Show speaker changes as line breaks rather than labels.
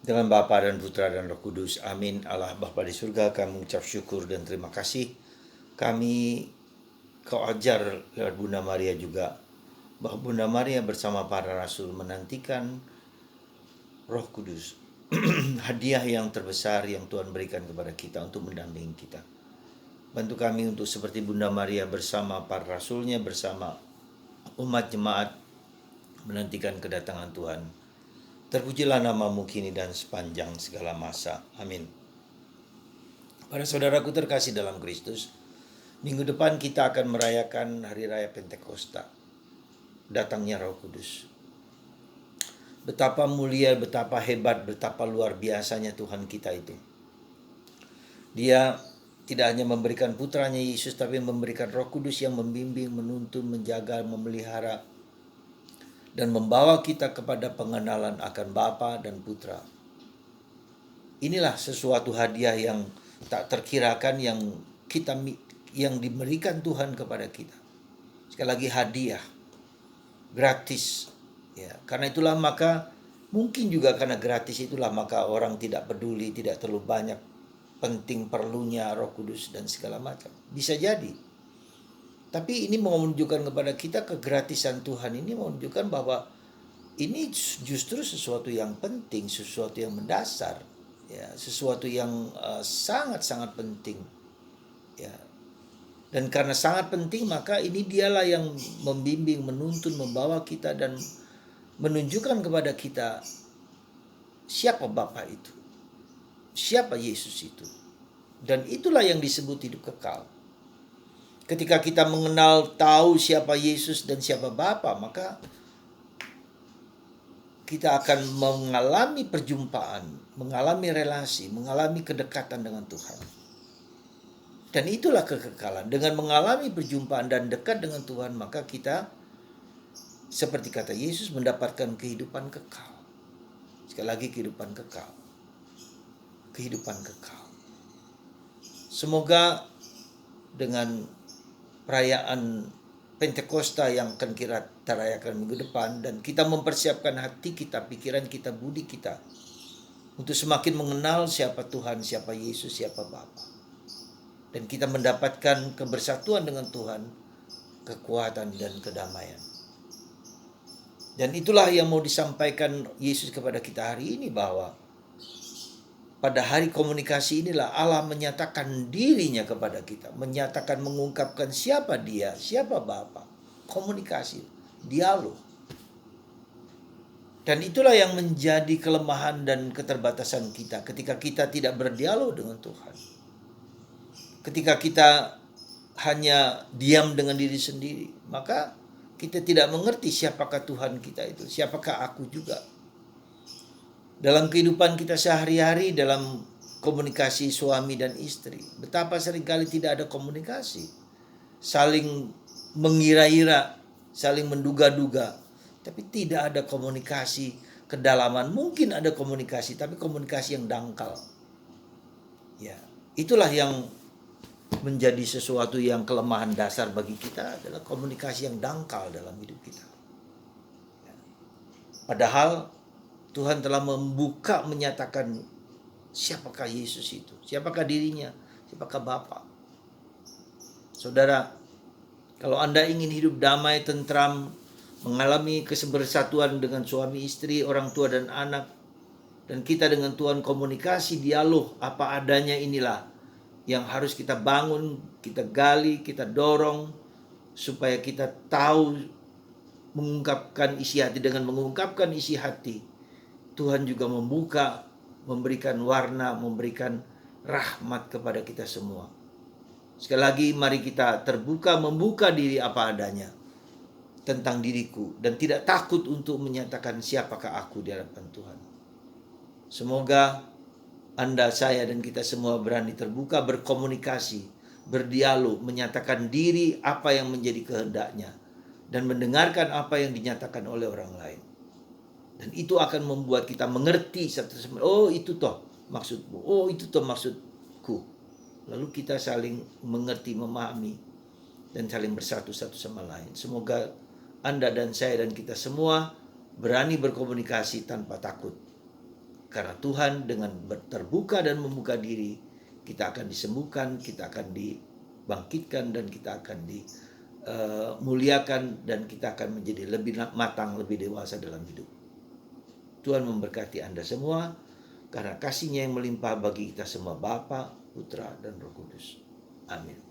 Dengan Bapa dan Putra dan Roh Kudus. Amin. Allah Bapa di surga, kami mengucap syukur dan terima kasih. Kami kau ajar lewat Bunda Maria juga bahwa Bunda Maria bersama para rasul menantikan Roh Kudus. Hadiah yang terbesar yang Tuhan berikan kepada kita untuk mendampingi kita. Bantu kami untuk seperti Bunda Maria bersama para rasulnya, bersama umat jemaat menantikan kedatangan Tuhan. Terpujilah namamu kini dan sepanjang segala masa. Amin. Para saudaraku terkasih dalam Kristus, minggu depan kita akan merayakan Hari Raya Pentakosta, datangnya Roh Kudus. Betapa mulia, betapa hebat, betapa luar biasanya Tuhan kita itu. Dia tidak hanya memberikan putranya Yesus, tapi memberikan Roh Kudus yang membimbing, menuntun, menjaga, memelihara, dan membawa kita kepada pengenalan akan Bapa dan Putra. Inilah sesuatu hadiah yang tak terkirakan yang diberikan Tuhan kepada kita. Sekali lagi hadiah, gratis. Ya, karena itulah maka mungkin juga karena gratis itulah maka orang tidak peduli, tidak terlalu banyak penting perlunya Roh Kudus dan segala macam. Bisa jadi. Tapi ini mau menunjukkan kepada kita kegratisan Tuhan ini menunjukkan bahwa ini justru sesuatu yang penting, sesuatu yang mendasar, ya, sesuatu yang sangat-sangat penting, ya. Dan karena sangat penting maka ini dialah yang membimbing, menuntun, membawa kita dan menunjukkan kepada kita siapa Bapa itu, siapa Yesus itu. Dan itulah yang disebut hidup kekal. Ketika kita mengenal, tahu siapa Yesus dan siapa Bapa, maka kita akan mengalami perjumpaan, mengalami relasi, mengalami kedekatan dengan Tuhan. Dan itulah kekekalan. Dengan mengalami perjumpaan dan dekat dengan Tuhan, maka kita, seperti kata Yesus, mendapatkan kehidupan kekal. Sekali lagi kehidupan kekal. Kehidupan kekal. Semoga dengan perayaan Pentakosta yang akan kita rayakan minggu depan dan kita mempersiapkan hati kita, pikiran kita, budi kita untuk semakin mengenal siapa Tuhan, siapa Yesus, siapa Bapa. Dan kita mendapatkan kebersatuan dengan Tuhan, kekuatan dan kedamaian. Dan itulah yang mau disampaikan Yesus kepada kita hari ini, bahwa pada hari komunikasi inilah Allah menyatakan dirinya kepada kita. Menyatakan, mengungkapkan siapa dia, siapa Bapa. Komunikasi, dialog. Dan itulah yang menjadi kelemahan dan keterbatasan kita ketika kita tidak berdialog dengan Tuhan. Ketika kita hanya diam dengan diri sendiri, maka kita tidak mengerti siapakah Tuhan kita itu, siapakah aku juga. Dalam kehidupan kita sehari-hari, dalam komunikasi suami dan istri, betapa seringkali tidak ada komunikasi. Saling mengira-ira, saling menduga-duga, tapi tidak ada komunikasi kedalaman. Mungkin ada komunikasi, tapi komunikasi yang dangkal. Ya, itulah yang menjadi sesuatu yang kelemahan dasar bagi kita, adalah komunikasi yang dangkal dalam hidup kita. Ya. Padahal Tuhan telah membuka, menyatakan siapakah Yesus itu, siapakah dirinya, siapakah Bapa. Saudara, kalau Anda ingin hidup damai, tentram, mengalami kebersatuan dengan suami istri, orang tua dan anak, dan kita dengan Tuhan komunikasi, dialog apa adanya, inilah yang harus kita bangun, kita gali, kita dorong, supaya kita tahu mengungkapkan isi hati. Dengan mengungkapkan isi hati, Tuhan juga membuka, memberikan warna, memberikan rahmat kepada kita semua. Sekali lagi, mari kita terbuka, membuka diri apa adanya tentang diriku, dan tidak takut untuk menyatakan siapakah aku di hadapan Tuhan. Semoga Anda, saya, dan kita semua berani terbuka, berkomunikasi, berdialog, menyatakan diri apa yang menjadi kehendaknya, dan mendengarkan apa yang dinyatakan oleh orang lain. Dan itu akan membuat kita mengerti satu sama lain. Oh, itu toh maksudmu. Oh, itu toh maksudku. Lalu kita saling mengerti, memahami, dan saling bersatu satu sama lain. Semoga Anda dan saya dan kita semua berani berkomunikasi tanpa takut. Karena Tuhan dengan terbuka dan membuka diri, kita akan disembuhkan, kita akan dibangkitkan, dan kita akan dimuliakan, dan kita akan menjadi lebih matang, lebih dewasa dalam hidup. Tuhan memberkati Anda semua, karena kasih-Nya yang melimpah bagi kita semua, Bapa, Putra, dan Roh Kudus. Amin.